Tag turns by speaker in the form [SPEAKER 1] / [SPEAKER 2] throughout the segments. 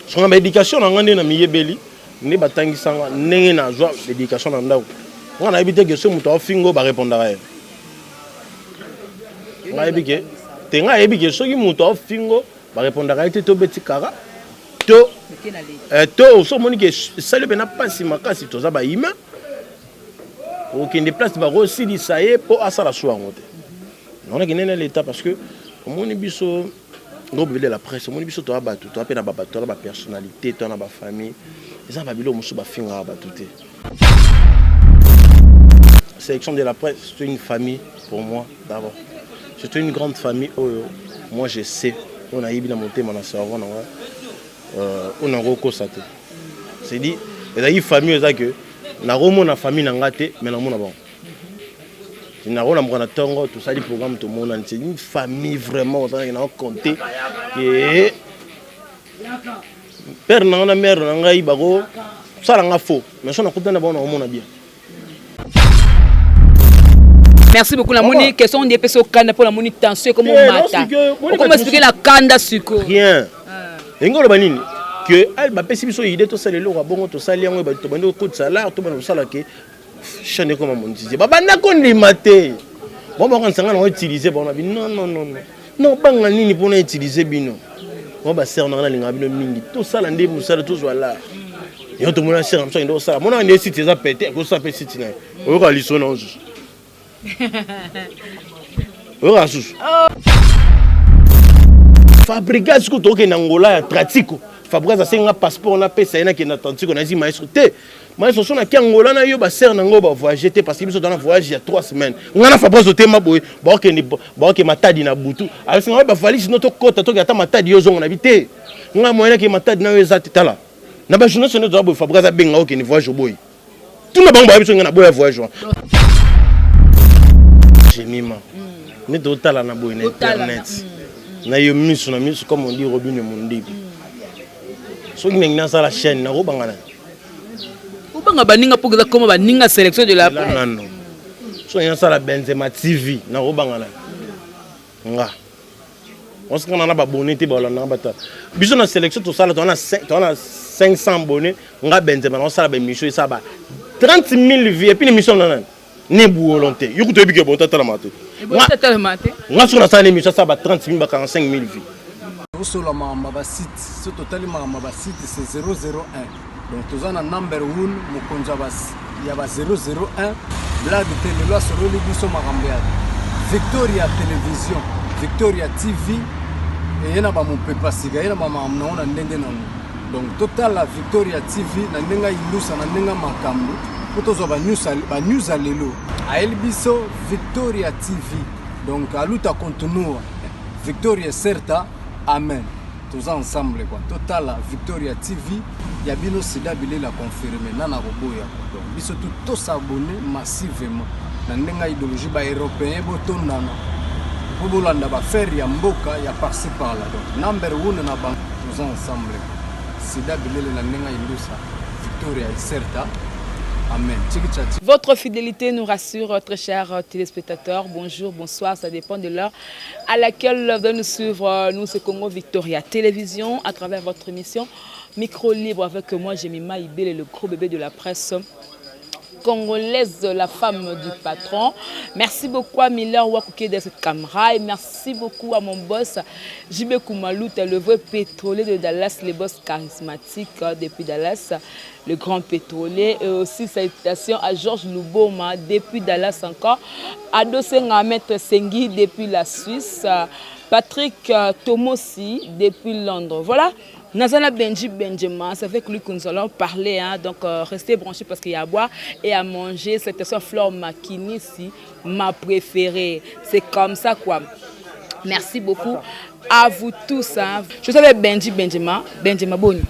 [SPEAKER 1] Son éducation na ngane na miyebeli ne batangisa ndenge na zwa l'éducation na ndako. On a évité que ce muto fingo ba répondra. On a évité tenga évité ce qui muto fingo ba répondra été to betikara. To so moni que ça le bena pas si makasi to za ba ima. Aucun des places ba aussi di saye pour asala soangote. On a gagné l'état parce que moni biso groupe de la presse moni biso to abatu to apena baba to la personnalité to na ba famille. Les gens babilo musu ba finga abatu te. Sélection de la presse, c'est une famille pour moi d'abord. C'est une grande famille. Moi je sais, on a eu bien monté mon cerveau, on a recossate. C'est dit, il y a une famille que na romo na famille na ngate, mais na mona bon. Na romo na mona tongo, tout ça, les programmes tout le monde, c'est une famille vraiment, on a compté que père na mère na ngai baro, ça la faux, mais ça na compté na bon na romo na bien.
[SPEAKER 2] Merci beaucoup la moni question des personnes kanda pour la moni tension comme mata. Comment expliquer la kanda suko?
[SPEAKER 1] Rien. Engolo banini que elle ba pesi biso idée to salelo wa bongo to sali yango ba to bando ko salaire to bando sala ke chane comme mon disait. Baba na ko limate. Bon ba kan sanga na utiliser bon bi non non non non. Non banga nini pour na utiliser bino. Bon ba ser na linga bino mingi to sala ndé musala to zwala. Yo to mona ser amso ndo sala. Mona ne site za pété ko sa pe site na. O ka liso na ozu. Fabrica ce que tu as en Angola ya Tratiko. Fabrica ça un passeport na pesa na qui na Tantiko na zi maestro te. Maestro so na ki Angola na yo ba ser na ngo ba voyager te parce que biso dans un voyage il y a 3 semaines. Ngana Fabrica te ma boy ba ke matadi na butu. Alors c'est ba valise notre côte to ata matadi yo zongo na bité. Nga moyena ke matadi na yo ezati tala. Na ba journée sonne to ba Fabrica benga ke ni voyage boy. Tout na bango ba biso ngana boy voyage. Mima. Ni total na boy na internet. Na yo misu na misu comme on dit Robin Mundi. So ki ngina sa la chaîne na robanga na.
[SPEAKER 2] Obanga baninga pour comment baninga sélection de la presse.
[SPEAKER 1] Non non. So ngina sa la Benzema TV na robanga na. Nga. On se kana ba bonité ba la na bata. Biso na sélection to sala to na 500 abonnés, nga Benzema na sala ba émission ça ba 30 000 vues et puis l'émission na ne volonté. Yo kuto bike bon tata la maté.
[SPEAKER 2] Bon tata la maté.
[SPEAKER 1] Nga sur la salle émission ça va 30 000 ba 45 000 vues.
[SPEAKER 3] Sur la mamba site, ce total mamba site c'est 001. Donc tous en number 1 mukonza bas. Il y a 001 blague télé là sur le biso magambia. Victoria télévision, Victoria TV et yana ba mon pepa siga yana ba mamna ona ndenge na. Donc total la Victoria TV na ndenga ilusa na ndenga makambo. Pour ba news à l'élo. A Elbiso Victoria TV. Donc à l'outa continue. Victoria certa. Amen. Tous ensemble quoi. Total Victoria TV. Ya bino sida bilé la confirmer nana roboya. Donc biso tout s'abonner massivement. Na ndenga idéologie ba européen botondana. Pour bolanda ba faire ya mboka ya par-ci par là. Donc number 1 na bank tous ensemble. Sida bilé la ndenga ilusa. Victoria certa. Amen.
[SPEAKER 2] Votre fidélité nous rassure, très chers téléspectateurs. Bonjour, bonsoir, ça dépend de l'heure à laquelle vous nous suivre. Nous, c'est Congo Victoria Télévision, à travers votre émission Micro Libre avec moi, Jemima Ibele, le gros bébé de la presse congolaise, la femme du patron. Merci beaucoup à Miller Wakouké de cette caméra et merci beaucoup à mon boss Jibé Koumalout, le vrai pétrolier de Dallas, le boss charismatique depuis Dallas, le grand pétrolier, et aussi salutations à Georges Louboma depuis Dallas encore, à Dosenga Maître Sengi depuis la Suisse, Patrick Tomosi depuis Londres. Voilà. Nazana Benji Benjamin, ça fait que lui que nous allons parler, hein, donc restez branchés parce qu'il y a à boire et à manger. Cette Flore Makini ici, ma préférée. C'est comme ça quoi. Merci beaucoup à vous tous. Hein. Je suis avec Benji Benjamin. Benjamin Boni.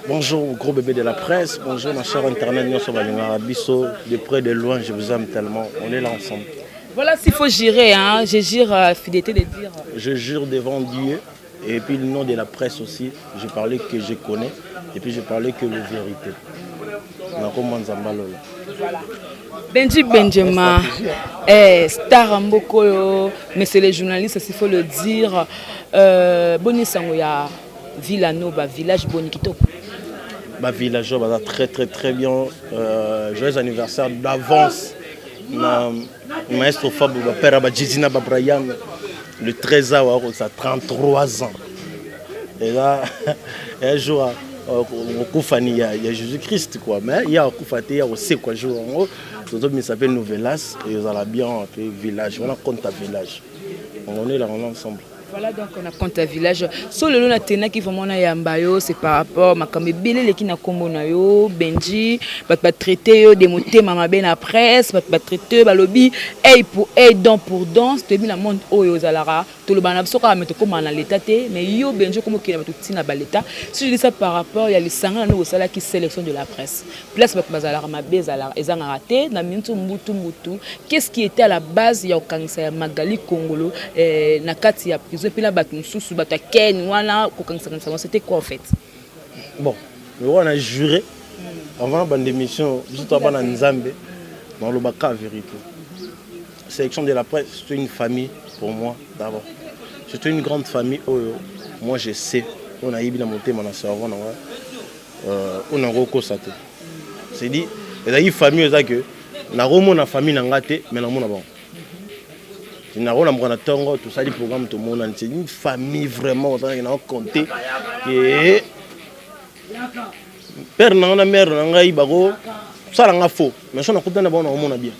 [SPEAKER 1] Bonjour gros bébé de la presse, bonjour ma chère internet, nous sommes à Bisso, de près de loin, je vous aime tellement, on est là ensemble.
[SPEAKER 2] Voilà s'il faut jurer, hein, je jure fidélité de dire.
[SPEAKER 1] Je jure devant Dieu. Et puis le nom de la presse aussi, je parlais que je connais, et puis je parlais que la vérité.
[SPEAKER 2] Voilà. Benji Benjamin, star Mboko, mais c'est les journalistes, il faut le dire. Boni Sangoya, Villano, village Bonikito.
[SPEAKER 1] Village très très très bien. Joyeux anniversaire d'avance. Maestro Fab, père Jizina Brian, le 13 ans, ça a 33 ans. Et là, un jour, il y a Jésus-Christ, quoi. Mais il y a il y a aussi quoi jour. Il s'appelle Nouvelas et ils ont bien appelé village. On a compte à village. On est là, on est ensemble.
[SPEAKER 2] Voilà, donc on a compte à village. Sur le long de qui vraiment na yambayo, c'est par rapport à comme belé les qui na combo na yo, Benji, pas traiter des mots maman ben la presse, pas traiter lobby, œil pour œil, dent pour dent, c'est bien la monde oyo zalara. Tout le banab soka mettre comme en l'état mais yo Benji comme qui na tout tina baleta. Si je dis ça par rapport, il y a les sangana no sala qui sélection de la presse. Place pas bazalara mabe zalara, ils ont raté na mintu mutu. Qu'est-ce qui était à la base ya okanisa Magali Kongolo na kati ya c'était quoi en fait?
[SPEAKER 1] Bon, on a juré avant l'émission, juste avant la Nzambe, dans le Baka vérité. Sélection de la presse, c'est une famille pour moi d'abord. C'est une grande famille. Moi je sais, on a eu bien monté mon cerveau, on a recossate. C'est dit, il y a une famille que na romo na famille na ngate, mais na mona bon. C'est une famille vraiment, on a compté que père na mère na ibaro ça la faux mais on a compté na bon on a bien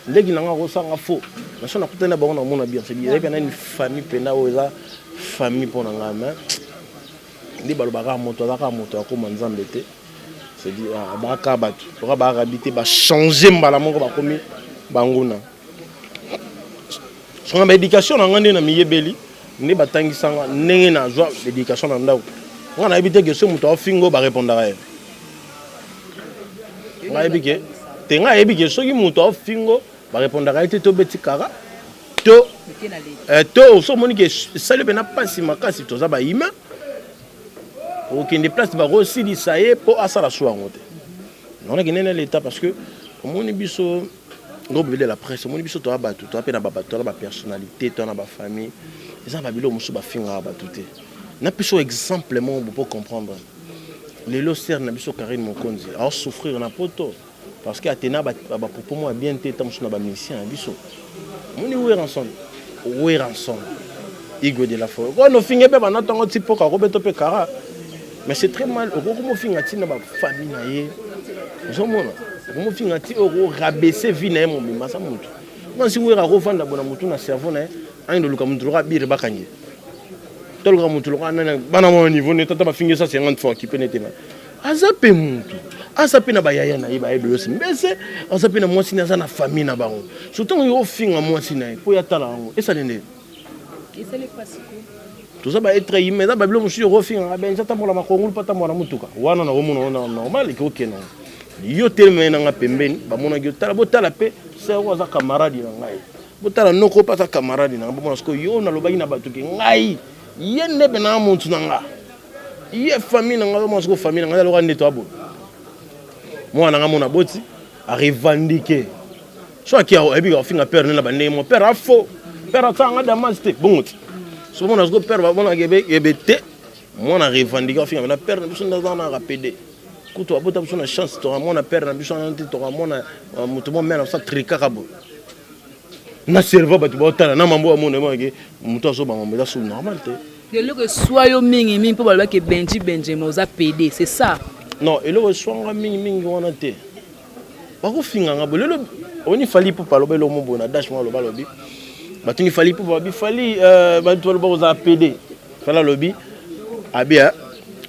[SPEAKER 1] les qui n'ont ça faux mais on a compté na bon on a bien c'est bien il y a une famille pena ou la famille pour na main les balobara moto comme Nzambe té c'est dit ba ka batu ba habiter ba changer mbala moko ba komi banguna. On a l'éducation dans le milieu, on a l'éducation dans le monde. On a évité que ce soit fingo va répondre à elle. On a évité que ce soit fingo va répondre à elle. Tu es petit cara. Tu es au monde que ça ne peut pas si ma casse tu as ba ima. Aucun déplace va aussi dit ça est pour à ça la soirée. On a gagné l'état parce que on est biso. On de la presse, on dit que tu as une personnalité, tu as une famille. Les gens ont fait un peu exemple pour comprendre. Les lossiers n'ont pas Karine Mokonzi. Alors souffrir na poto parce que Athéna pour moi bien été tam sur na mission biso. On est où ensemble. Où est ensemble. Igo de la forêt. On a fini ba na tango tipo ka Roberto Pekara. Mais c'est très mal. Comment finir tina ba famille na ye. Comment finir rabaisser vie na mon bima ça monte. Moi si vous revendre bona mutu na cerveau na un de luka mutu ra bire bakanye. Tol ga mutu lo na bana mo niveau ne tata ba finir ça 50 fois qui peut n'était pas. Azape mutu. Azape na ba yaya na iba ebe yosi. Mais c'est azape na moi sina na famille na bango. Surtout yo finga moi sina po ya tala ngo. Et ça nene.
[SPEAKER 2] Et c'est le classique.
[SPEAKER 1] Tout ça va être immédiat ça ba bilo monsieur refinga ben ça ta mola makongulu pata mola mutuka. Wana na romo na normal que OK non. Yo tellement na pembeni ba mona gyo tala botala pe c'est wa camarade na ngai botala noko pa sa camarade na bo parce que yo na lobaki na batuki ngai ye nebe na muntu na nga ye famille na nga parce que famille na nga lo ndito abo moi na nga mona boti a revendiquer soit qui a ebi ka finga père na ba mon père a faux père a tanga damasté bon so mona ko père ba mona gebe ebete moi na revendiquer finga na père na biso na rapide. Quand tu as une chance, tu as mon père, tu as mon mère, tu as tricard. Na cerveau, tu as na mambo mon muto so ba mambo so normal te.
[SPEAKER 2] Le soyo mingi mingi pour que Benji Benjamin oza PD, c'est ça.
[SPEAKER 1] Non, et le soyo mingi mingi wana te. Ba ko finga ngabo le oni fali pour parler le mo bona dash mo lo ba lobi. Ba tuni fali pour ba fali ba to lo ba oza PD. Fala lobi. Abia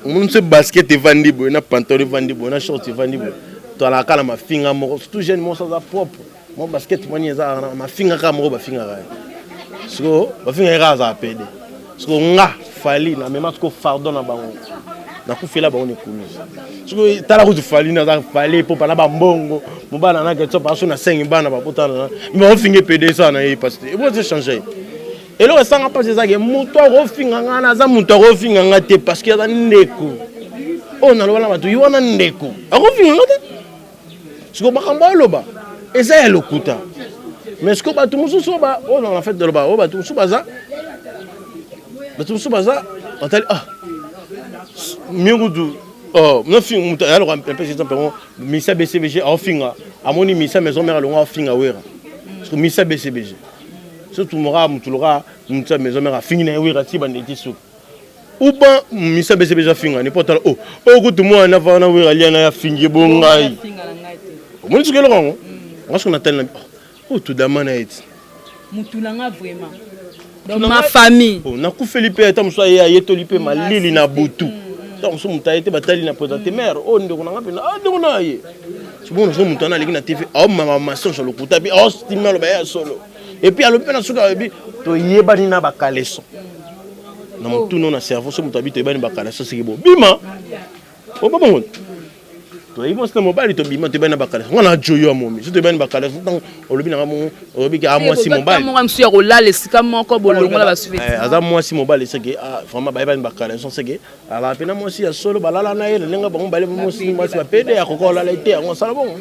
[SPEAKER 1] on se basket et vendible, on a pantalon vendible, on a short vendible. Tu as la cala ma finga mo, tout jeune mo ça propre. Mon basket mo ni za ma finga ka mo ba finga ra. So ba finga ra za PD. So nga fali na même ko fardo na bango. Na ku fela ba on ekulu. So tala ku fali na za fali pour pas na ba mbongo. Mo ba na ke tsopa so na 5 bana ba potana. Mais on finga PD ça na y parce que vous changer. Et là, ça n'a pas de ça. Mouto rofinga ngana za mouto rofinga ngate parce qu'il y a ndeko. On a lola matu yona ndeko. A rofinga ngate. Ce ko bakamba loba. Et ça le kuta. Mais ce ko ba tumusu soba, on a fait de loba, ba tumusu baza. Ba tumusu baza, on t'a ah, Mieux oh, non film alors un peu c'est simplement Missa BCBG en finga. À mon Missa maison mère longa finga wera. Parce que Missa BCBG. Surtout mora mutulora Missa maison mère finga wera ti banditi sou. Ou pas Missa BCBG finga n'importe oh oh tout moi na va na wera liana ya fingi bongai. Mon ce que le rang. Moi ce qu'on attend oh tout damana et.
[SPEAKER 2] Mutulanga vraiment. Dans ma famille.
[SPEAKER 1] Oh na ku Felipe eta muso ya yeto lipe malili na butu. Donc so muta été batali na présenter mère oh ndeko nanga pena ah ndeko na ye. C'est bon so muta na liki na TV oh mama mason sur le kuta bi oh stimé lo ba solo. Et puis à l'opéra suka bi to yeba ni na bakaleso. Na mutu no na cerveau so muta bi to yeba ni bakaleso c'est bon. Bima. Oh pas bon. To yeba c'est mobile to bima to yeba na bakaleso. Ngana joyo momi. So to yeba ni bakaleso donc olobi na mo olobi ka moi si mobile.
[SPEAKER 2] Moi monsieur Rola lesika moko bolongo la ba suivre.
[SPEAKER 1] Aza moi si mobile c'est que vraiment ba yeba ni bakaleso c'est que ala pena moi si ya solo balala na yele lenga bango bale moi si ba pede ya kokola la ite ngo sala bon.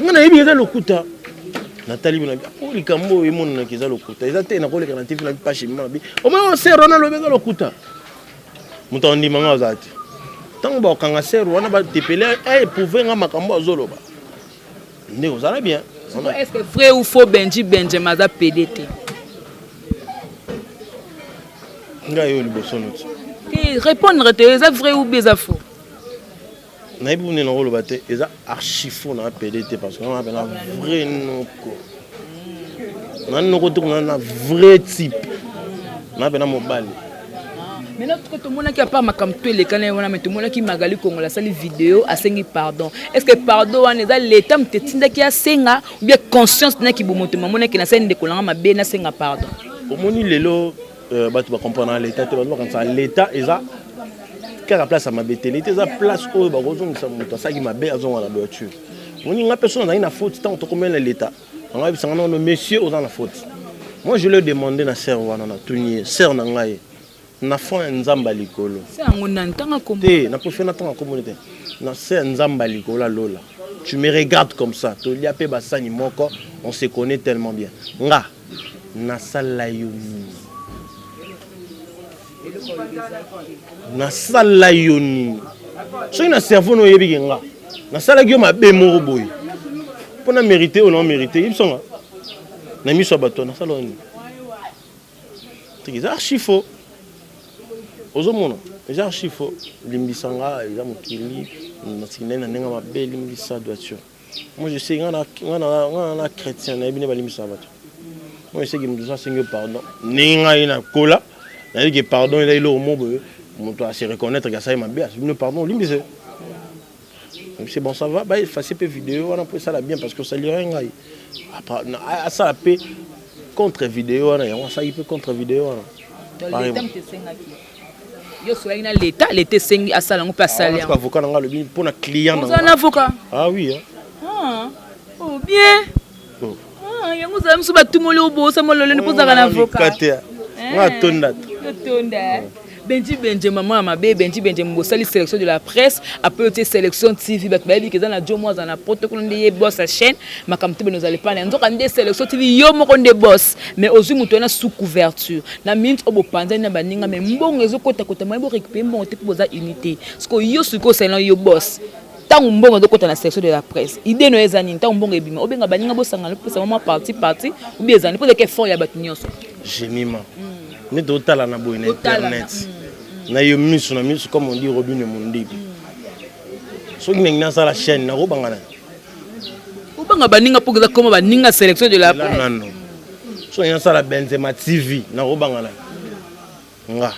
[SPEAKER 1] Ngana yebi eza lokuta. Nathalie bina ko likambo e mona kiza lokuta. Eza te na ko leka na TV na page mabi. O ma se rona lo beza lokuta. Muta ndi manga azati. Tant ba kanga sero wana ba tepele pouvait nga makambo azoloba. Ndeko ça va bien.
[SPEAKER 2] Est-ce que vrai ou faux Benjamin za PDT?
[SPEAKER 1] Nga yo liboso not.
[SPEAKER 2] Répondre est vrai ou bien faux?
[SPEAKER 1] Na ibu ne ngolo bate eza archi faux na PDT parce que on a un vrai noko. Na noko to na vrai type. Na bena mobile.
[SPEAKER 2] Mais notre tout le monde qui a pas ma comme toi les canaux on a mais tout le monde qui magali Congo la salle vidéo a sengi pardon. Est-ce que pardon on est dans l'état m'tetinda qui a senga ou bien conscience na qui bomote maman qui na scène de kolanga mabe na senga pardon.
[SPEAKER 1] Au moni lelo ba tu vas comprendre l'état tu vas voir quand ça l'état eza car la place à ma bête l'état eza place où ba rozong ça moto ça qui mabe azon la voiture. Moni nga personne na ina faute tant to combien l'état. On va bisa non monsieur aux dans la faute. Moi je leur demandé na sœur wana na tunier sœur na ngai na fond nzamba likolo
[SPEAKER 2] c'est un nantanga comme
[SPEAKER 1] te na profena tanga communauté na c'est nzamba likolo lola tu me regardes comme ça to lia pe basani moko on se connaît tellement bien nga na sala yoni so ina cerveau no yebi nga na sala gyo mabe moko boy pona mériter ou non mériter ibsonga na miso bato na sala ni c'est archi faux. Ozomono, déjà archi faux. Limbisanga, ils ont mokili, natinena nenga mabe limbisa voiture. Moi je sais ngana chrétien na bine ba limbisa voiture. Moi je sais que me ça seigneur pardon. Ninga ina kola, na dit que pardon il a le mot mon doit se reconnaître que ça est mabe, je pardon limbisa. C'est bon ça va, bah il fait peu vidéo, on a pris ça là bien parce que ça lui rien après ça la paix contre vidéo on ça il peut contre vidéo
[SPEAKER 2] yo soyez na l'état sengi asala ngo pas salaire
[SPEAKER 1] avocat nga le pour na client
[SPEAKER 2] vous un avocat
[SPEAKER 1] ah oui
[SPEAKER 2] ah oh bien ah yango za msuba tumoli obosa molole ni poza kana avocat
[SPEAKER 1] nga tonda
[SPEAKER 2] Benji maman mabe Benji mbosali sélection de la presse après été sélection TV bat baby que dans la jomo dans la protocole ndé boss la chaîne makamte nous allez pas nzoka ndé sélection TV yo moko ndé boss mais ozu muto na sous couverture na minute obo panza na baninga mais mbongo ezo kota moi bo récupérer mbongo te poza unité parce que yo suko salon yo boss tant mbongo de kota na sélection de la presse idée no ezani tant mbongo ebima obenga baninga bosanga le pesa mama parti ou bien ezani pour que fort ya batinyoso
[SPEAKER 1] gémima ne dotala na bo internet na yo misu na misu comme on dit Robin Mundi so ngina ça la chaîne na robanga na
[SPEAKER 2] obanga baninga pour comme baninga sélection de la presse
[SPEAKER 1] non so ngina ça la Benzema TV na robanga na nga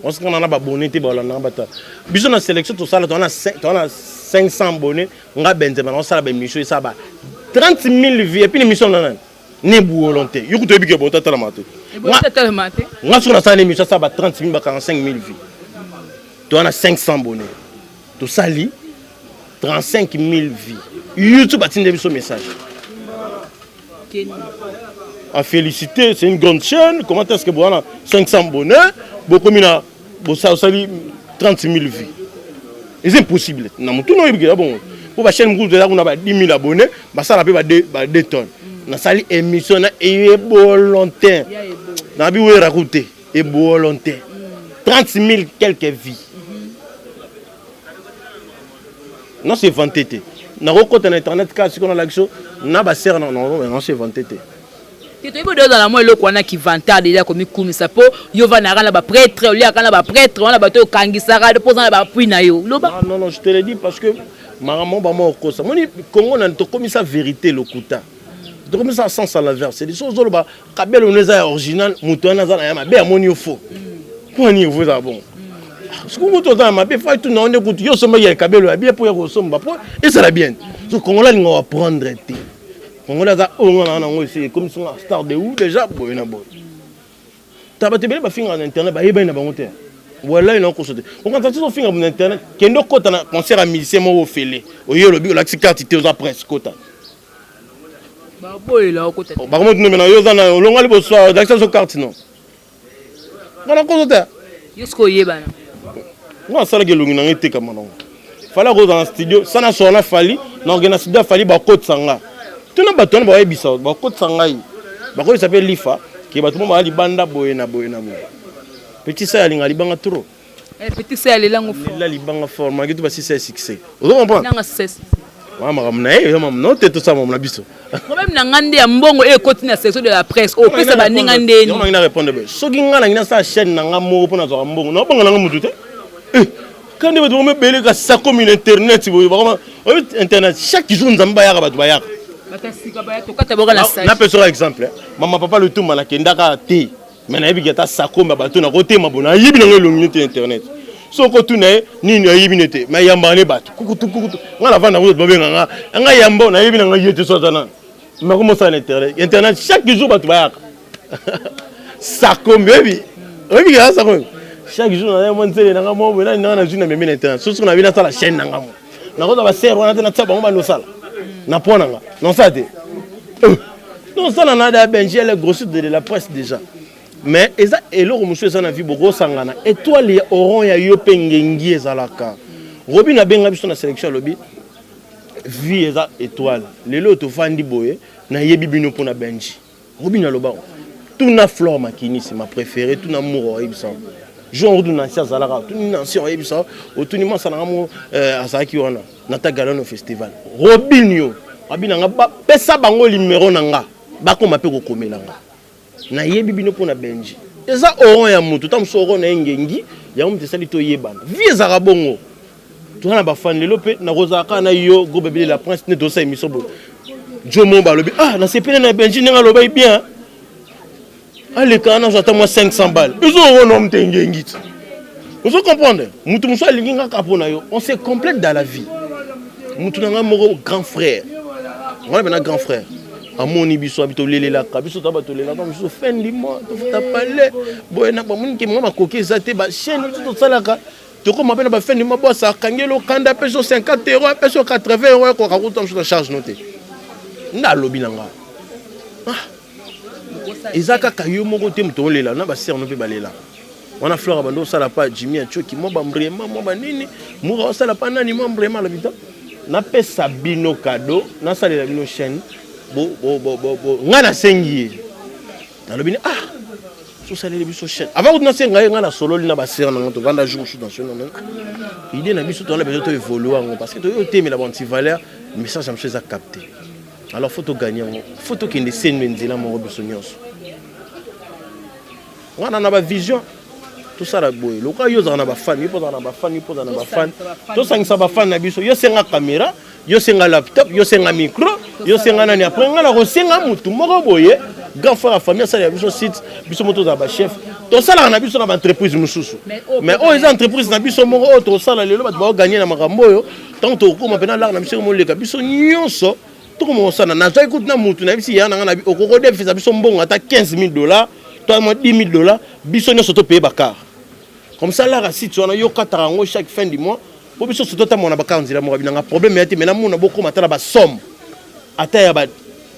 [SPEAKER 1] on se kana na ba bonité ba na bata biso na sélection to ça on a 500 abonnés nga Benzema on ça la émission ça ba 30 000 vues et puis l'émission là ne volonté yo kuto bike bota tala maté nga sur na ça l'émission ça ba 30 000 ba 45 000 vues to on a 500 abonnés to sali 35 000 vues YouTube a tindé ce message à féliciter c'est une grande chaîne comment est-ce que bon 500 abonnés beaucoup mina bo sali 30 000 vues c'est impossible na mutu no yebike bon pour la chaîne groupe de là on a 10 000 abonnés bah ça la peut ba 2 tonnes na sali émission na et volontaire na bi we raconter et volontaire 30 000 quelques vies Non, c'est vanté. Na rokota na internet ka siko na l'action na ba sert non c'est vanté.
[SPEAKER 2] Tu es dans la moi le kwana qui vantard déjà comme kumisa po yo va na kana ba prêtre oli akana ba prêtre on a bato kangisa ka de posa ba puis na yo.
[SPEAKER 1] Non, je te le dis parce que maman ba mo kosa. Moni Congo na to comme ça vérité lokuta. To comme ça sens à l'inverse. C'est des choses zo ba kabel on est original muto na za na ma be amoni faux. Quoi ni vous ça bon. Ce qu'on entend dans ma bé faut tout non écoute yo somba ya kabelo bien pour yo somba pour et ça la bien. Ce qu'on là on va prendre té. On a ça on a aussi comme son star de où déjà boy na boy. Ta ba te bele ba finga en internet ba yeba na ba monter. Voilà il en consulté. On quand tu finga en internet kendo kota na concert à musicien mo ofele. O yo lobi o la carte té aux presse kota.
[SPEAKER 2] Ba boy là kota.
[SPEAKER 1] Ba mo no mena yo za na longa li bo so d'accès aux cartes non. On a consulté.
[SPEAKER 2] Yosko yeba na.
[SPEAKER 1] Non, ça là, il y a été comme ça. Fallait aller dans le studio, ça n'a pas fallu. L'organisation a fallu côte sanga. Tout le monde va bien, côte sanga. Il s'appelle Lifa, qui va tout le monde aller banda boyena. Petit ça, il y a libanga trop.
[SPEAKER 2] Petit ça, il est là au fond.
[SPEAKER 1] Là, libanga fort, malgré tout, c'est ça succès. Vous comprenez?
[SPEAKER 2] Là, c'est ça.
[SPEAKER 1] Non, t'es tout ça, mon abisso.
[SPEAKER 2] Même Nangande a mbongo et continue la section de la presse. Au plus, ça va Ningande.
[SPEAKER 1] Non, il a répondu. Ce qui est sa chaîne, Nangamo, pour notre mbongo. Non, pas Nangamo. Quand vous me belez que ça comme une internet, internet chaque jour nous avons bayar. Na personne exemple. Maman papa le tout malakendaka té. Mais na yebika ta sako mabato na côté mabona yibi na ngelo internet. So ko tuna ni na yibi nete. Mais yamba ne bat. Kukutu. Ngala vana vous babenga nga yamba na yibi na ngayete sotana. Mais comment ça l'internet? Internet chaque jour bat bayar. Sako baby. Oui, ça sako. Chaque jour, on a un monde qui est dans le monde, on a un jour, on a mis l'internet. Sauf qu'on a vu dans la chaîne. On a va serre, on a dans on va nous salle. Na pona non ça té. Non ça on a da benji les grossistes de la presse déjà. Mais eza elo monsieur ça na vie beaucoup sangana. Étoile oron ya yo pengengi ezalaka. Robi na benga biso na sélection lobby. Vie eza étoile. Lelo to fandi boye na yebi bino pona benji. Robi na loba. Tout na fleur makini c'est ma préférée, tout na mouro ibsa. Jean Roudou Nancy Zalara, tout Nancy on ça, au tout niveau ça n'a pas Azaki on a, nata galon au festival. Robinho, Abinanga pesa bango numéro nanga, bako mape ko komelanga. Na yebi bino pona benji. Eza oron ya mutu, tam soro na ngengi, ya mte sali to yebana. Vie za bongo. Tu na ba fan lelo pe na rozaka na yo go bébé la prince ne dosa émission bo. Jomo ba lobi na sepele na benji nga loba bien. Allez, quand on j'attends moi 500 balles. Ils ont un homme t'engengit. Vous comprenez? Moutou moussa linga kapona yo. On se complète dans la vie. Moutou nanga moro grand frère. On a un grand frère. Amoni biso habito lele la kabiso tabato lela comme biso fin du mois. Tu t'as parlé. Boy na ba moun ki mama koke zate ba chaîne tout ça là ka. Tu comme appelle ba fin du mois boss kangelo kanda peso 50 €, peso 80 € ko ka kuta sur charge notée. Na lobi nanga. Ezaka kayo moko te muto lela na ba sœur no pe balela. On a fleur abando sala pa Jimmy Achoki mo ba mbrema mo ba nini mo sala pa nani mo mbrema la bita. Na pesa bino cadeau na salela bino chaîne bo ngana sengi. Na lobini so salela biso chaîne. Avant na senga ngana solo na ba sœur na to vanda jour dans ce nom. Idée na biso to la besoin to évoluer parce que to yo temi la bonne valeur message am chose à capter. Alors faut gagner, faut qu'il y ait des scènes menzila mon robusonios. On a une vision, tout ça la boy. Le cas yo za na ba fan, yo poza na ba fan, yo poza na ba fan. To sangisa ba fan na biso, yo senga caméra, yo senga laptop, yo senga micro, yo senga nani après ngala ko senga mutu moko boye. Grand frère la famille ça ya biso site, biso moto za ba chef. To sala na biso na ba entreprise mususu. Mais les entreprises na biso moko to sala lelo ba ba gagner na makambo yo. Tant to ko ma pena la na biso mo leka biso nyonso. Tout comme on s'en a, n'a écouté na mutu na bisi ya na na au coco de fisa biso mbongo ata 15 000 $, toi moi 10 000 $, biso nyo soto payer bakar. Comme ça là si tu as yo katarango chaque fin du mois, pour biso soto ta mona bakar nzila mo bina problème mais mais na mona boko matala ba somme. Ata ya ba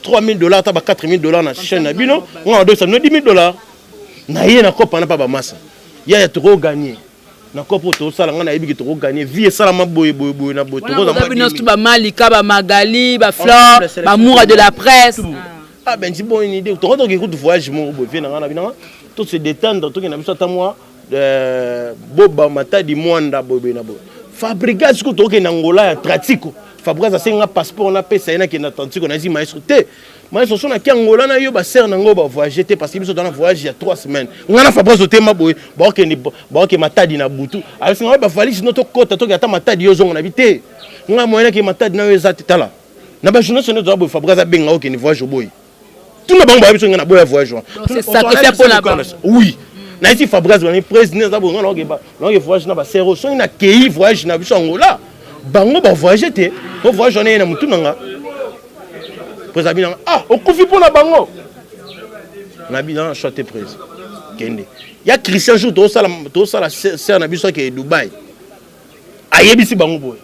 [SPEAKER 1] 3 000 $, ata ba 4 000 $ na chaîne na bino, on a 10 000 $. Na ye na kopa na pa ba massa. Ya to gagner. Na kopo to sala ngana yebi to gagner vie sala maboye na boto ko za
[SPEAKER 2] mabino ba malika ba magali ba fleur ba moura de la presse
[SPEAKER 1] ben si bon une idée to ko écoute voyage mon bo vie na ngana bina tout se détendre to ke na biso ta moi boba mata di mwanda bobe na bo Fabregas ko toke na Angola ya Tratiko. Fabregas a senga passeport na pesa ina ke na Tratiko na zi maestro te. Maestro so na ki Angola na yo ba ser na ngo ba voyager te parce que biso dans un voyage il y a 3 semaines. Ngana Fabregas te ma boy ba ke matadi na butu. Alors singa ba valise no to kota to ata matadi yo zongo na bité. Nga moyena ke matadi na yo ezati tala. Na ba journée sonné do Fabregas benga o ke ni voyage boy. Tout le monde ba biso ngana boy voyage.
[SPEAKER 2] C'est ça que fait pour la banque.
[SPEAKER 1] Oui. Na ici Fabregas on est président za bonga no ke ba no ke voyage na ba sero so ina kei voyage na biso Angola. Bango ba voyager te. Ko voyage on est na mutu nanga. Président ah okufi pour na bango. Na bilan choté prise. Kende. Ya Christian jour to sala ser na biso ke Dubai. Ayebisi bango boy.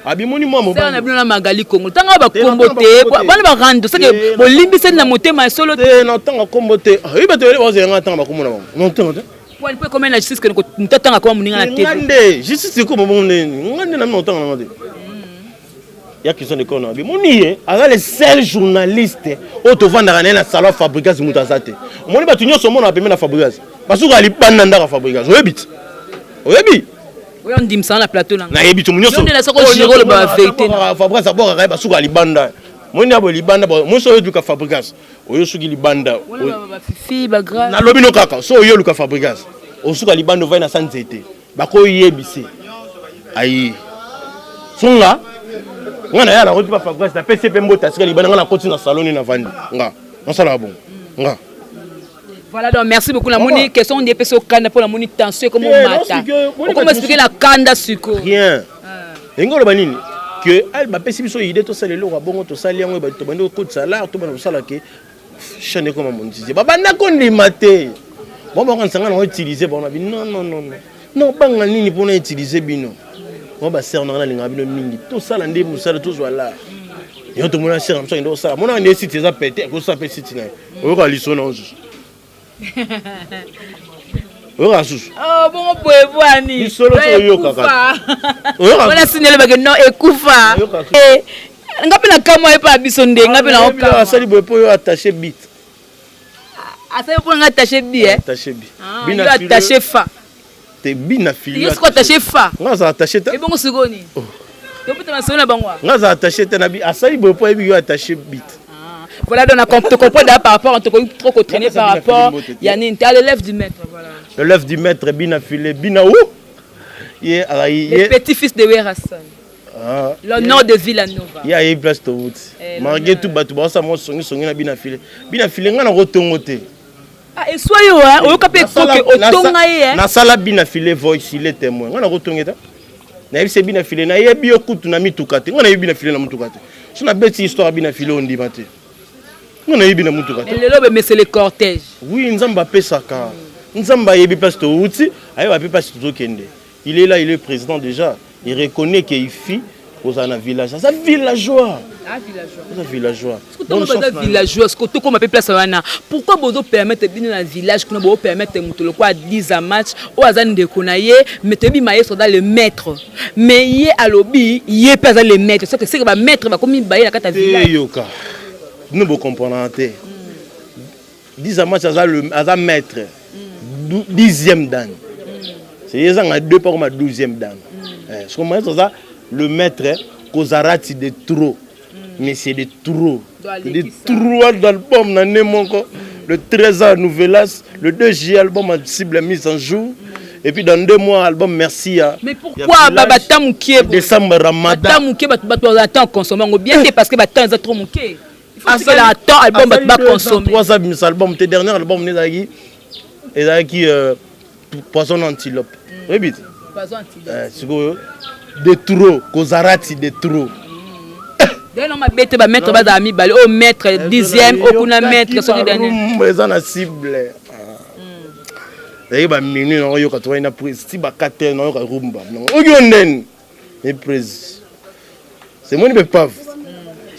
[SPEAKER 1] Abimoni moi mo
[SPEAKER 2] ba na bino na Magali Congo tanga ba kombote bana ba rando sake bolimbisa na motema solo
[SPEAKER 1] te na tanga kombote ayi ba te ba zenga tanga ba komona bango non tanga te
[SPEAKER 2] wali pe comme na justice que mutata nga kwa muninga na tete
[SPEAKER 1] ngande justice ko mo ngande na no tanga ngande ya Christian de Kona abimoni ala le seul journaliste o to vanda na salon Fabregas mutazate moni ba tunyo so mona apeme na Fabregas basuka ali banda ndaka Fabregas oyebi
[SPEAKER 2] oui, on dit ça na plateau là.
[SPEAKER 1] Na yebi tumunyo so.
[SPEAKER 2] On est soko giro le ba vérité.
[SPEAKER 1] Fabregas abora ka ba suka libanda. Moni abo libanda ba mo so yeduka Fabregas. Oyo suki libanda.
[SPEAKER 2] Wala ba fifi ba grave.
[SPEAKER 1] Na lobi no kaka so oyo luka Fabregas. O suka libanda vai na sanzete. Ba ko yebise. Ayi. Sunga. Ngana ya na ko tuba Fabregas na PCP mbota sika libanda ngana koti na salon na vandi. Nga. On sala bon. Nga.
[SPEAKER 2] Voilà, donc merci beaucoup. La moni, question des personnes au Canada pour la moni tension comme au matin. Comment expliquer la Kanda sucre?
[SPEAKER 1] Rien. Engolo banini que elle ba pesi biso idée to salelo ba bongo to sali yango ba to bando ko salaire to bana sala ke chane comme mon disait. Ba bana ko ndimate. Bon ba kan sanga na utiliser bon bi non. Non banga nini pour na utiliser bino. Bon ba ser na linga bino mingi. To sala ndé musala to zwala. Yo to mona ser amso ndo sala. Mona ndé site za pété ko sa pété site na. O ka liso na onzu.
[SPEAKER 2] Oh bon boyevani.
[SPEAKER 1] Solo yo kaka.
[SPEAKER 2] Voilà signaler ba que non ekufa. Ngapi na kama epa biso nde ngapi na oka.
[SPEAKER 1] Asali boyepo yo attaché bit.
[SPEAKER 2] Asali pour attaché bi
[SPEAKER 1] Attaché bi.
[SPEAKER 2] Bina attaché fa.
[SPEAKER 1] Te bina fili.
[SPEAKER 2] Est-ce qu'on attaché fa?
[SPEAKER 1] Ngaza attaché ta.
[SPEAKER 2] Et bon segoni. Yo peut ma sona bangwa.
[SPEAKER 1] Ngaza attaché ta na bi asali boyepo yo attaché bit.
[SPEAKER 2] Voilà, donc on te comprend par rapport, on te comprend trop traîné par rapport. Il y a l'élève du maître. Voilà.
[SPEAKER 1] L'élève du maître, Bina Filé, Bina où?
[SPEAKER 2] Le petit-fils de Werasson. Le nord de Villanova.
[SPEAKER 1] Il y a une place de route. Malgré tout, ça m'a sonné à Bina Filé. Bina Filé, on a retourné.
[SPEAKER 2] Ah, et soyez, hein, on a capé que au
[SPEAKER 1] na sala Bina Filé, voice, il est témoin. On a retourné. Na yebise Bina Filé, na yebi okutu na mitukate. On a yebi Bina Filé na mutukate. So na bête histoire Bina Filé on dit maté. On a yebi na mutukate.
[SPEAKER 2] Et le lobe mais c'est le cortège.
[SPEAKER 1] Oui, nzamba pesaka. Nzamba yebi place to outi, ayo ba place to kende. Il est là, il est président déjà. Il reconnaît qu'il fit aux un village. Ça villageois.
[SPEAKER 2] Ah villageois.
[SPEAKER 1] Ça villageois.
[SPEAKER 2] Bon villageois, ce que tout comme place wana. Pourquoi bozo permettre bien dans le village que nous permettre mutu le quoi 10 à match au azan de konaye mettre bi maye soda le maître. Mais yé à lobby, yé pas le maître. C'est que c'est va maître va comme baye la kata village.
[SPEAKER 1] Yoka. Nous vous comprenons. 10 à match azan maître. 10e dan. C'est ça, on a deux par ma 12e dan. Ce qu'on m'a dit, le maître, Kozarati de trop. Mais c'est de trop. De trop d'albums, le 13 ans, Nouvelas, le 2 J album, cible mise en jour. Et puis dans 2 mois, album Merci.
[SPEAKER 2] Mais pourquoi Babata Mouké
[SPEAKER 1] décembre Ramadan.
[SPEAKER 2] Babata Mouké, Babata consommer. Bien parce que Babata est trop Mouké. Il faut que l'album album Babata consommer. 3 albums, tes derniers albums, et là qui poisson antilope. Répète. Poisson antilope.
[SPEAKER 1] De trop, Kozarati de trop.
[SPEAKER 2] Dès non ma bête ba mettre ba ami balé au maître 10e au kuna maître sur le dernier.
[SPEAKER 1] Mais ça na cible. Et ba minu no yo ka to ina prise si ba 4 no yo ka rumba. O yonden. Et prise. C'est moi ni be pave.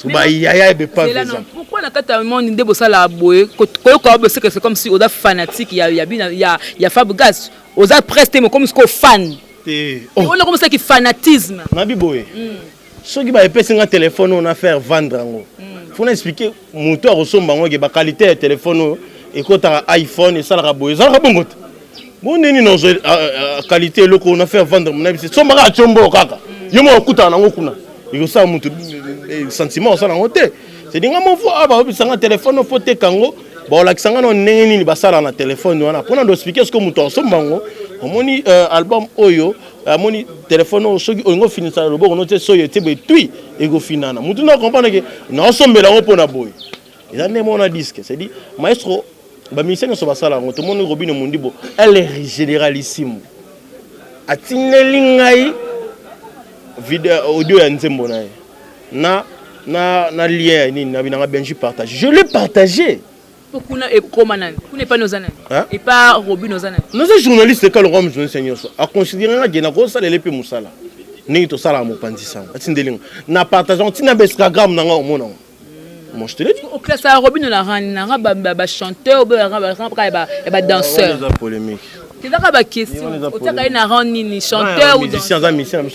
[SPEAKER 1] Ba yaya be pave ça.
[SPEAKER 2] Pourquoi na kata monde ndebo sala boye ko ko c'est comme si oda fanatique il y a Fabregas oza presté comme ce qu'on fan. On a comme ça qui fanatisme.
[SPEAKER 1] Nabi boye. Ceux qui va épaiser un téléphone on a faire vendre ngo. Faut expliquer moteur ressemble ngo ba qualité de téléphone et quand tu as iPhone et ça la boye ça la bongo. Bon nini non qualité loko on a fait vendre mon habitude. So mara chombo kaka. Yo mo kuta na ngokuna. Iko sa mutu sentiment ça na ngote. C'est dinga mo fo aba bisanga téléphone fo te kango. Ba la kisanga no ndenge nini basala na téléphone wana. Pona ndo expliquer ce que mutu sombango. Omoni album oyo amoni téléphone o soki ongo finisa lobo on te soyo te be tui ego finana. Mutu na comprendre que na sombela ngo pona boy. Eza ne mona disque, c'est dit maestro ba musicien so basala ngo to moni Robin Mondibo elle est généralissime. Atineli ngai vidéo audio ya nzembo na lien ni na binanga benji partage. Je l'ai partagé.
[SPEAKER 2] Pourquoi et comment nan? Vous n'êtes pas nos années. Et pas Robin nos années.
[SPEAKER 1] Nous journalistes quand le roi me seigneur a considéré que na ko sala lepe musala. Ni to sala mo pandisa. Atindelinga. Na partageant tina Instagram na ngo mona. Moi je te l'ai dit.
[SPEAKER 2] Au classe à Robin na ba chanteur ba danseur.
[SPEAKER 1] C'est polémique.
[SPEAKER 2] C'est la question. Au taka na ran ni chanteur ou
[SPEAKER 1] musicien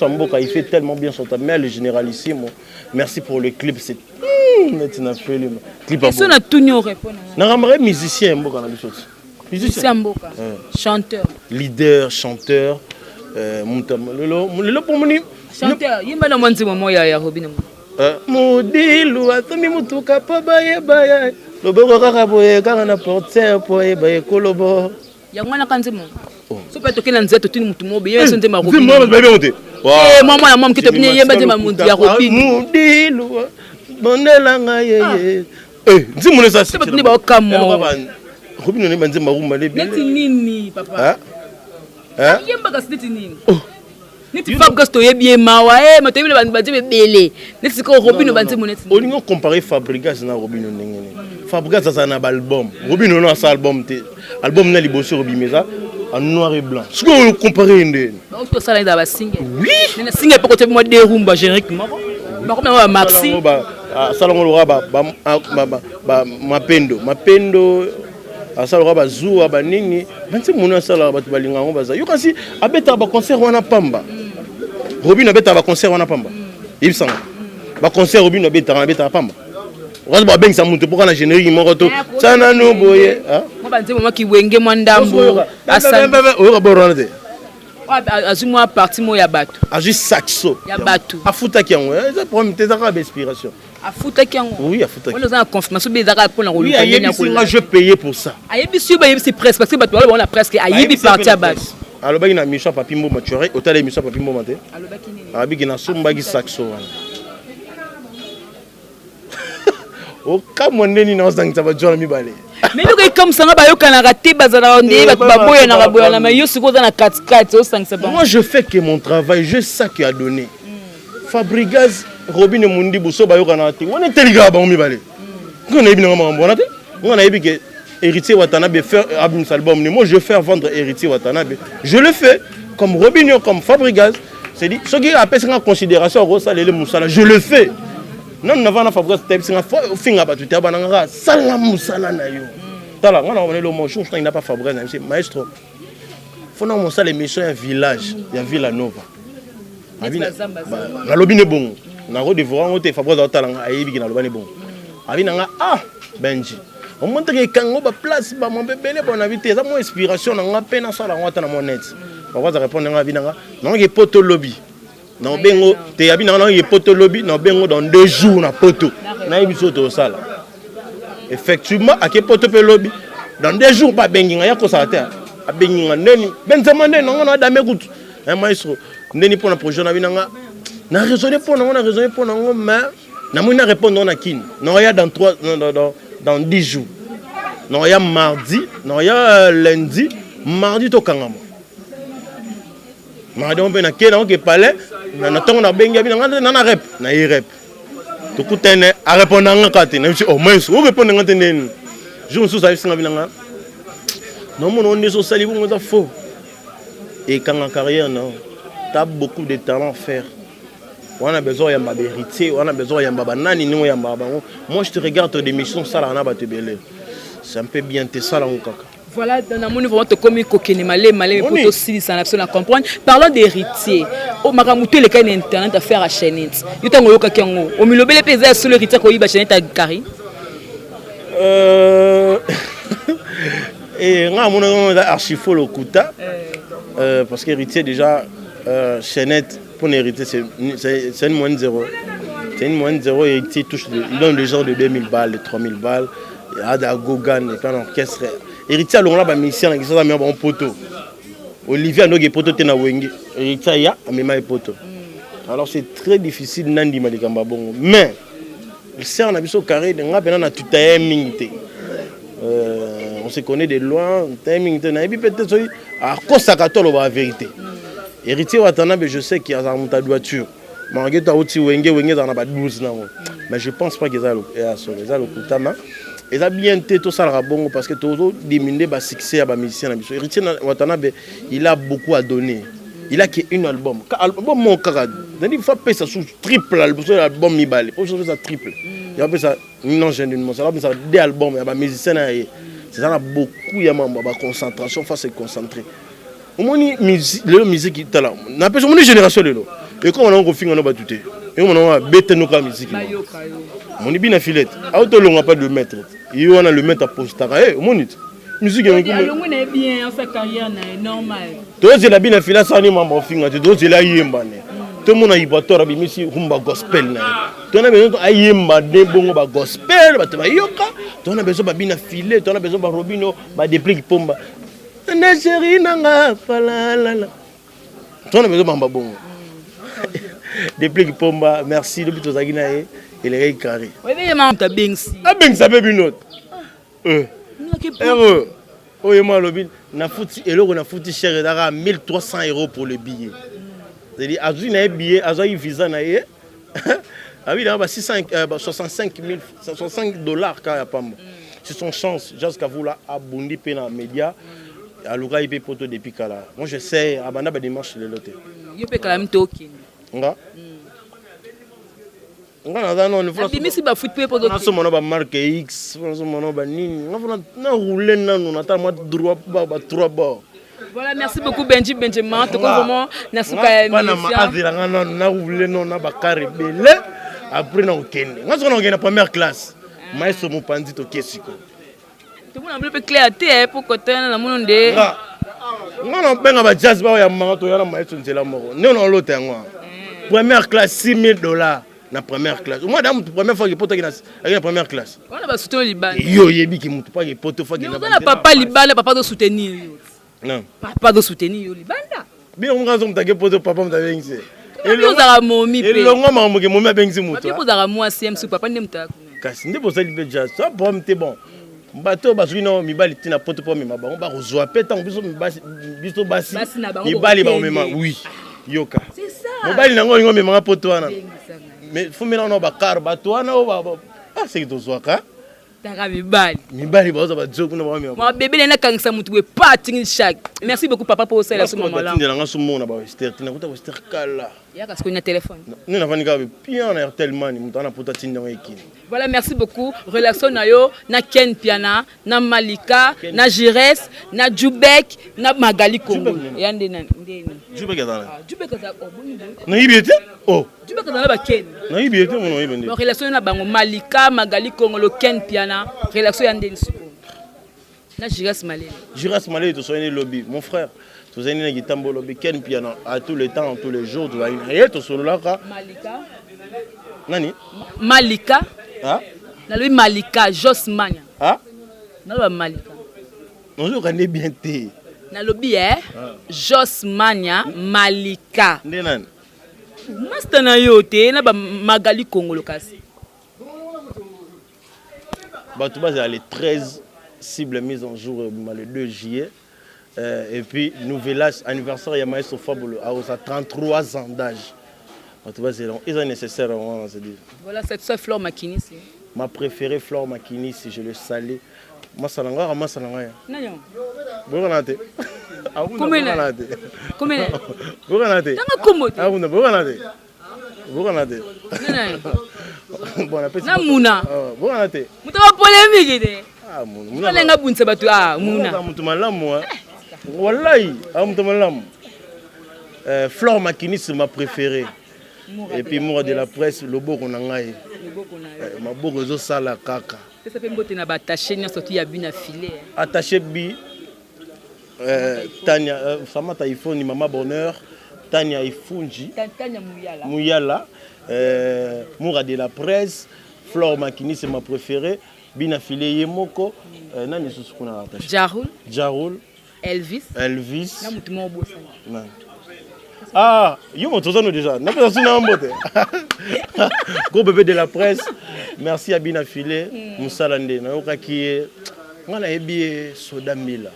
[SPEAKER 1] Mboka il fait tellement bien son travail mais le généralissime. Merci pour le clip c'est maintenant fait le clip à
[SPEAKER 2] bon. Tout nous répond.
[SPEAKER 1] Na ramare musicien Mboka na biso.
[SPEAKER 2] Musicien Mboka. Chanteur.
[SPEAKER 1] Leader, chanteur lelo pour moni
[SPEAKER 2] chanteur yimba na mwanzi momo ya Robin.
[SPEAKER 1] Mudilu atami mutuka pa baye baye loboko kaka boye kaka na porteur poye baye kolobo
[SPEAKER 2] yangwana kanzimo so pa tokena nzeto tuni mutu mobe yeso nzema Robin
[SPEAKER 1] zimba babe monte
[SPEAKER 2] mama na mama kitopini yemba nzema mundi ya Robin
[SPEAKER 1] mudilu bonela ngaye nzimune sa
[SPEAKER 2] so ni ba kamo
[SPEAKER 1] Robin ne banzema rumba le
[SPEAKER 2] neti nini papa yemba ka neti nini neti Fabregas to yebie mawa matebile bantu bele neti ko Robin bantu moneti
[SPEAKER 1] olingo comparer Fabregas na Robin ndengene Fabregas ça na album Robin no sa album te album na liboso Robin meza en noir et blanc ce qu'on comparer ndene
[SPEAKER 2] ba to sala nda ba single
[SPEAKER 1] oui
[SPEAKER 2] nena single poko te mo de rumba générique moko ba ko na maxi
[SPEAKER 1] ba salongo lo ba mapendo asala ba zuwa ba nini banti mona sala ba balinga ngo baza yo kasi abeta ba concert wana pamba Robin abeta ba concert wana pamba ibsanga ba concert Robin abeta pamba okaza ba bengisa muntu poka na générique moko to sana no boye
[SPEAKER 2] mo banti mo ki wenge mo ndambo
[SPEAKER 1] asamba o ba rona te
[SPEAKER 2] azumwa parti mo ya bato
[SPEAKER 1] azu saxo
[SPEAKER 2] ya bato
[SPEAKER 1] afuta ki yango ça problème te zaka ba inspiration
[SPEAKER 2] afuta ki yango
[SPEAKER 1] oui afuta
[SPEAKER 2] on a confirmation be zaka pour na
[SPEAKER 1] oui je payé pour ça
[SPEAKER 2] ayebi si ba yebi presque parce que bato on a presque ayebi parti à bato
[SPEAKER 1] alobaki na mission papi mbo maturé otala mission papi mbo mate
[SPEAKER 2] alobaki nini
[SPEAKER 1] abiki na sombaki saxo wana o kamondeni na osangisa ba jona mibale
[SPEAKER 2] mais nous comme ça ba yokana raté bazala ndé ba boya na boya na mais yo siko za na 4 au 5 c'est bon
[SPEAKER 1] moi je fais que mon travail je sais ça qui a donné Fabregas Robin Mondibo so ba yokana raté on est teliga ba mibale ko na ibina mambo na te on a ibi que Héritier Watanabe faire album moi je fais vendre Héritier Watanabe je le fais comme Robinho comme Fabregas c'est dit ce qui appelle ça en considération rosa le musala je le fais non n'avant na Fabregas tepsinga finga ba tuta bananga sala musala na yo tala ngana on est le motion il n'a pas Fabregas c'est maestro faut non musala émission un village ya Villa Nova abina na lobine bon na redevora on te Fabregas talanga ayebi na lobane bon abina nga Benji on montre que quand on va place ba mon bébé bon invité ça mon inspiration na peine na sala ngata na mon net pourquoi ça répondre nga binanga non que poto lobby non bengo te abina non que poto lobby non bengo dans 2 jours na poto na ibiso to sala effectivement à que poto pe lobby dans 2 jours pas bengi nga yako sa terre a bengi nga neni benzema neni non na dame kutu un maestro neni pour na projet na binanga na raisonner pour na mais na moi na répondre na kin non ya dans 10 jours. Non, il y a mardi, non, il y a lundi, mardi to kangamo. Mardi on peut na kena on ke palais, na tongo na bengi abi na rep, na y rep. To kutene a répondre nga kati, na oh mais on répondre nga tenen. Je me souviens singa binanga. Non mon on est so sali bon ça faux. Et quand en carrière non, tu as beaucoup de talent à faire. On a besoin de vérité, on a besoin de nani nous ya bango. Moi je te regarde tes émissions ça là na ba te belé. C'est un peu bien te ça là kaka.
[SPEAKER 2] Voilà dans mon niveau comme kokene malé pour aussi ça la comprendre. Parlons d'héritier. O makamuto le kan internet à faire à chaîne. Yo tango yoka kengo. O milobele pesa sur l'héritier ko yiba chaîne ta Kari.
[SPEAKER 1] Et on a archifo le Kuta. Parce qu'héritier déjà, chaînette, pour hériter, c'est une moyenne zéro. C'est une moyenne zéro, héritier touche, il donne des gens de 2000 balles, de 3000 balles. Il y a des Gogan, et puis un orchestre. Héritier, alors là, musicien, il y a un poteau. Olivier a un poteau, il y a un wenge. Héritier, il y a un poteau. Alors c'est très difficile, Nandi Malikamba Bongo. Mais, le cerf, on a vu au carré, on a tout à minité. On se connaît de loin, et puis peut-être à cause de la vérité. Héritier Watanabe, je sais qu'il y a un montage de voiture. Mais je ne pense pas qu'ils aient le Koutama. Ils ont bien été tout ça bon parce que tout le monde a succès à la mission. Héritier Watanabe, il a beaucoup à donner. Il a qu'un album. Album mon camarade. Il faut payer ça sous triple album Mibale. Il faut ça triple. Il va payer ça non j'ai une ça va ça deux albums il y a des musiciens c'est ça beaucoup il y a ma concentration face à concentrer. Au moins musique le musique qui est là. Na personne mon génération là. Et comme on a confié on a battu. Et on a bête nos musique. Mon ibi na filette. Auto longa pas de maître. Il on a le maître à postara. Eh au moins musique
[SPEAKER 2] est bien en sa carrière normal.
[SPEAKER 1] Toi c'est la bina filette ça ni mambo finga. Toi c'est la yemba ne. Tout le monde a ibatora bimisi rumba gospel na. Tu as besoin ayemba de bongo ba gospel, ba te ba yoka. Tu as besoin ba bina filet, tu as besoin ba robino, ba déplique pomba. Na chérie nanga falala. Tu as besoin ba bongo. Déplique pomba, merci depuis to zagina e les carré.
[SPEAKER 2] Oui mais maman ta bengsi.
[SPEAKER 1] Ah bengsi ça be binot. Oye moi lobin na fouti eloko na fouti cher dara 1300 € pour le billet. C'est-à-dire azui na billet, azui visa na e. Ah oui, là, 65 000, 65 dollars quand il y a pas mal. C'est son chance, jusqu'à vous là, à Bundi, Pena Média, à Louga, il peut poto depuis Kala. Moi, je sais, à Banda, des marches de l'autre.
[SPEAKER 2] Il peut quand même token.
[SPEAKER 1] Nga? Nga, non, il faut.
[SPEAKER 2] Mais si ba foot peut pour d'autres.
[SPEAKER 1] On a une marque X, on a nini. On a roulé, on a tellement droit, trois bords.
[SPEAKER 2] Voilà, merci beaucoup Benji Benjamin. Tout comme vraiment, merci beaucoup.
[SPEAKER 1] On a roulé, on a bakari belé. Après, on a la première classe. Maestro Mopandi to Kesiko.
[SPEAKER 2] Tout le monde a plus clarté pour côté na monde.
[SPEAKER 1] Non, ben ba jazz ba ya manto ya na maestro nzela moko. Non l'autre ngwa. Première classe 6 000 $ na première classe. Moi dame première fois que poto ki na première classe.
[SPEAKER 2] On a ba soutenir Liban.
[SPEAKER 1] Yo yebi ki mutu pa ke poto fois ki
[SPEAKER 2] na. On a papa Liban, papa do soutenir.
[SPEAKER 1] Non.
[SPEAKER 2] Papa do soutenir Liban.
[SPEAKER 1] Bien on ga zo mutake poto papa mutavengise.
[SPEAKER 2] Et l'autre momi pe.
[SPEAKER 1] Et l'ongo mamu ke momi abengisi mutu.
[SPEAKER 2] Papi pozara moi CM su papa ndemta.
[SPEAKER 1] Kasi nde bosa libe jazz. Ça bon te bon. Bato bazwi no mibali tina poto po mema bango ba kozwa pe tant biso biso basi. Mibali ba mema oui. Yoka.
[SPEAKER 2] C'est ça.
[SPEAKER 1] Mobali nango ngo mema poto wana. Mais faut mena no ba car bato wana o ba. Ah c'est que to zwaka.
[SPEAKER 2] Taka mibali.
[SPEAKER 1] Mibali ba ba joke na ba mema.
[SPEAKER 2] Moi bébé na kangisa mutu we parting chaque. Merci beaucoup papa pour ça là ce moment là.
[SPEAKER 1] Ndela nga sumo na ba Wester tina kuta Wester kala.
[SPEAKER 2] Ya parce qu'on a téléphone.
[SPEAKER 1] Nous n'avons pas bien en tellement ni mutana pota tinda ngeki.
[SPEAKER 2] Voilà, merci beaucoup. Relation nayo na Ken Piana, na Malika, na Jires, na Djoubek, na Magali Congo. Yande na ndeni.
[SPEAKER 1] Djoubek azana.
[SPEAKER 2] Djoubek azana obuni.
[SPEAKER 1] Na ibete? Oh.
[SPEAKER 2] Djoubek azana ba Ken.
[SPEAKER 1] Na ibete mon ibende.
[SPEAKER 2] Donc relation na bango Malika, Magali Congo, le Ken Piana, relation yande siko. Na Jires Malé.
[SPEAKER 1] Jires Malé to soyez lobby, mon frère. Vous avez une guitare lobby Ken Piana à tous les temps, tous les jours, tu vas y to solo là.
[SPEAKER 2] Malika.
[SPEAKER 1] Nani?
[SPEAKER 2] Malika.
[SPEAKER 1] Ah?
[SPEAKER 2] Na lui Malika Josmania.
[SPEAKER 1] Ah?
[SPEAKER 2] Na lui Malika.
[SPEAKER 1] Non, je connais bien té.
[SPEAKER 2] Na lobby Josmania Malika.
[SPEAKER 1] Ndenan.
[SPEAKER 2] Master na yote na ba Magali Congo lokasi.
[SPEAKER 1] Bah tout bas c'est les 13 cibles mises en jour le 2 juillet. Et puis nouvel âge anniversaire il y a Maestro Fabuleux à 33 ans d'âge. Tu vois, c'est nécessaire.
[SPEAKER 2] Voilà, cette soeur Flore Makini.
[SPEAKER 1] Ma préférée, Flore Makini, si je le salue. Moi, ça n'a moi, ça n'a rien.
[SPEAKER 2] Non.
[SPEAKER 1] Comment Flore Makini, c'est ma préférée. Et puis moi de la presse, le beau qu'on a eu. Ma beau réseau sala kaka.
[SPEAKER 2] Ça fait mbote na ba attaché nya surtout ya bina filé.
[SPEAKER 1] Attaché bi Tania Samata iPhone Mama Bonheur, Tania Ifunji,
[SPEAKER 2] Tania
[SPEAKER 1] Mouyala, Moura de la presse, Flore Makini c'est ma préférée, bina filé Yemoko, nani sous qu'on a attaché. Jaroul, Elvis. Na mutu mo bossa. Ah, yo mon tozano déjà. N'a pas na mbote. Gros bébé de la presse. Merci à Bina Filé, Moussalande. Na okaki ngana ebi soda mila.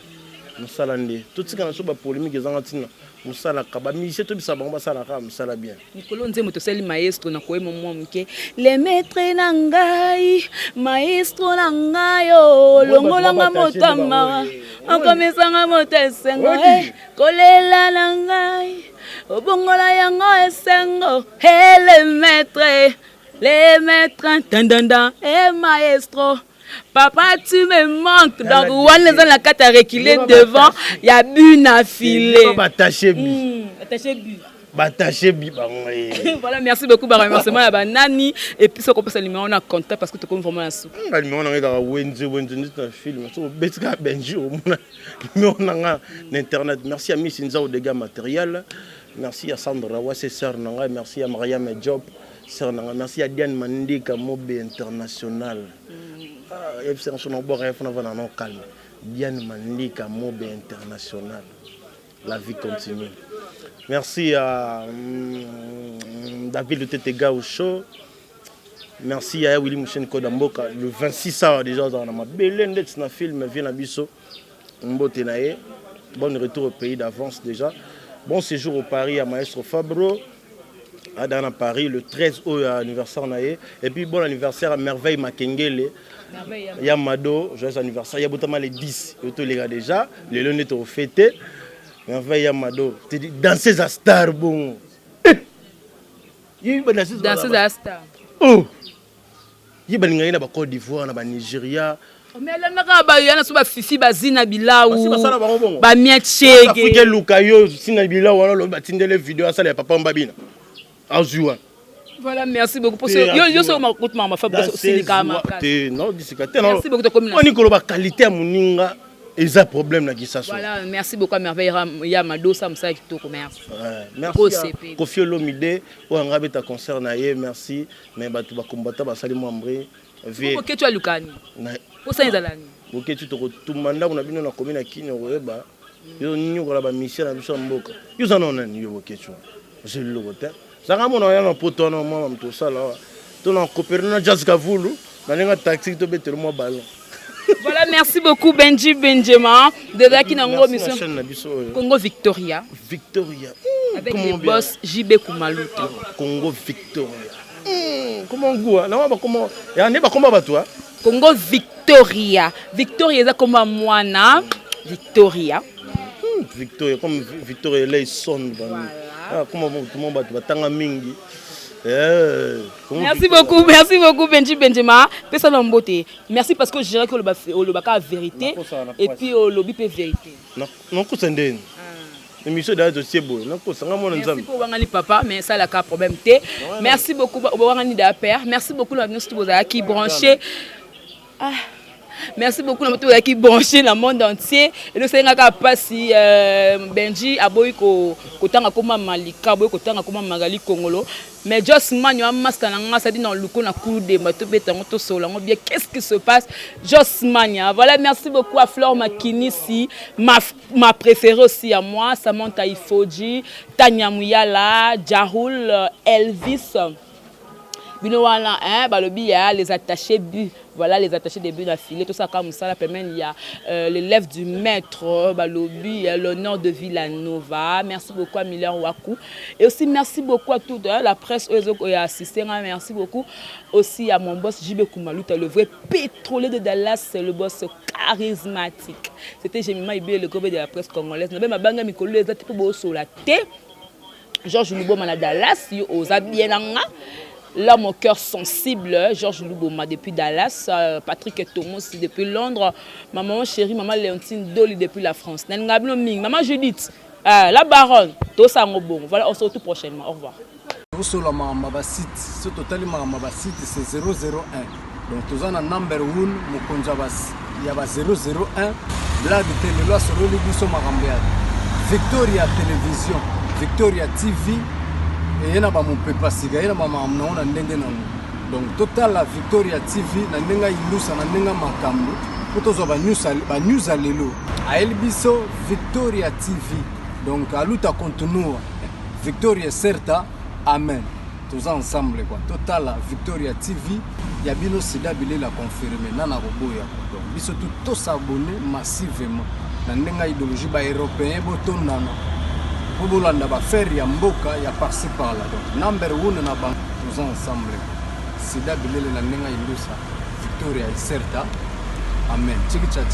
[SPEAKER 1] Moussalande. Tout ce qu'on a sur ba polémique ezangatina. Moussala kaba mise to bisa bango basala ka musala bien.
[SPEAKER 2] Nikolo nzemo to sali maestro na koyemo momuke. Le maître na ngai, maestro na ngai o longolanga motama. Ankomesanga motesengo kolela na ngai. Obongola yango esengo le maître tandanda et maestro. Papa, tu me manques. Donc, on est dans la carte à reculer devant. Il y a Bina Filé.
[SPEAKER 1] Attaché bi.
[SPEAKER 2] Voilà, merci beaucoup. Remerciement à Banani. Et puis, ce qu'on peut s'alimenter, on a contact parce que tu es vraiment un soupe.
[SPEAKER 1] On a un film. On a Internet. Merci à Miss Inza au dégâts matériels. Merci à Sandra Wassé, sœur Nanga. Merci à Mariam Job, sœur Nanga. Merci à Diane Mandika, Mobe International. Diane Mandika, Mobe International. La vie continue. Merci à David de Tetega au show. Merci à Willy Mouchen Kodamboka. Le 26 août déjà, on a un film vient à Bisso. Bon retour au pays d'avance déjà. Bon séjour au Paris à Maestro Fabro. À Paris le 13 août anniversaire naé. Et puis bon anniversaire à Merveille Makengele. Yamado, joyeux anniversaire. Il y a beaucoup les 10. Les gars déjà. Les lunes étaient fêtés. Merveille Yamado. Tu dis danser à star bon.
[SPEAKER 2] Danser à star.
[SPEAKER 1] Oh. Il y a Côte d'Ivoire, na Nigeria.
[SPEAKER 2] Mais là na so ba fifi bazina bilaou. Ba miachege.
[SPEAKER 1] Afrique Lukayo sina bilaou wana ba tindele vidéo asala ya papa Mbabina. Azua.
[SPEAKER 2] Voilà, merci beaucoup pour ce. Yo so ma koute ma fa pour ce kama.
[SPEAKER 1] Non, disikaté non. Merci beaucoup de communication. On ikolo ba qualité ya muninga. Ils ont un problème là qui s'assoit.
[SPEAKER 2] Voilà, merci beaucoup à Merveille Yamado, ça me sert tout commerce.
[SPEAKER 1] Merci. Kofi Olomide, ou un rabais ta concert naie, merci. Mais bah tu vas combattre, bah salut membré.
[SPEAKER 2] Ok, tu as Lucani. Pour ça ils allaient.
[SPEAKER 1] Ok, tu te retrouves mandat, on a bien na commune à Kino, bah. Yo nyo ko la ba mission na biso mboka. Yo za non nan yo ok tu. Je le hotel. Ça ga mona ya na poto na moi tout ça là. Tu na coopérer na jazz ka vulu, na nga taxi to better mo ballon.
[SPEAKER 2] Voilà, merci beaucoup Benji Benjamin de la Kinango mission Congo Victoria. Avec les boss JB Koumaluta.
[SPEAKER 1] Congo Victoria. Comment goût là comment et on est pas comment ba toi?
[SPEAKER 2] Congo Victoria. Victoria est comme moana Victoria.
[SPEAKER 1] Victoria comme Victoria les son. Ah comment tout le monde ba tanga mingi.
[SPEAKER 2] Merci beaucoup Benji Benjamin. Merci parce que je dirais que le baka a vérité et puis le bip est vérité.
[SPEAKER 1] Non, c'est l'émission d'ailleurs de Siebo.
[SPEAKER 2] Merci pour Wangani papa, mais ça n'a pas problème. Merci beaucoup Wangani d'Aper. Merci beaucoup la qui branché. Merci beaucoup à tous qui branché dans le monde entier. Et nous savons pas si Benji a boy ko tanga koma Malika, boy ko tanga koma Magali Congolo. Mais just man, a master na ça dit dans le coup na coup de bateau béton to solo. Bien qu'est-ce qui se passe? Just man. Voilà, merci beaucoup à Flore Makini si ma préférée aussi à moi, Samantha Ifoji, Tania Mouyala, Jaroul, Elvis. Binowana, le billet, les attachés but, voilà les attachés des buts d'affilée, tout ça comme ça, la permet, il y a l'élève du maître, il y a l'honneur de Villanova, merci beaucoup à Miller Wakou, et aussi merci beaucoup à toute la presse qui a assisté, merci beaucoup aussi à mon boss JB Koumaluta, le vrai pétrolier de Dallas, c'est le boss charismatique. C'était Jemima Ibé, le groupe de la presse congolaise, mais ma banga Mikolo, les autres pour sur la tête, Georges Louboma à Dallas, aux Abienanga. Là, mon cœur sensible, Georges Louboma depuis Dallas, Patrick Thomas depuis Londres, maman chérie, maman Léontine Doli depuis la France. Maman Judith, la baronne, tout ça bon. Voilà, on se retrouve prochainement. Au revoir.
[SPEAKER 3] C'est 001. donc toza na number 1 mokonzi ya ba 001 blague te lelo asololi biso makambo ya Victoria Television, Victoria TV eye na bamopepa sika ye na bamakambo nango na ndenge nango. Donc total la Victoria TV na ndenge ilusa na ndenge makambo po tozwa banews ya lelo ayeli biso Victoria TV. Donc aluta continua Victoria certa, amen. Tous ensemble quoi. Total la Victoria TV, ya bino sida bilela confirmé nana roboya. Donc biso tout s'abonner massivement. Na ndenga idéologie ba européen botondana. Po bolanda ba faire ya mboka ya par-ci par-là. Donc number 1 na bank tous ensemble. Sida bilela na ndenga ilusa Victoria certa, amen. Chiki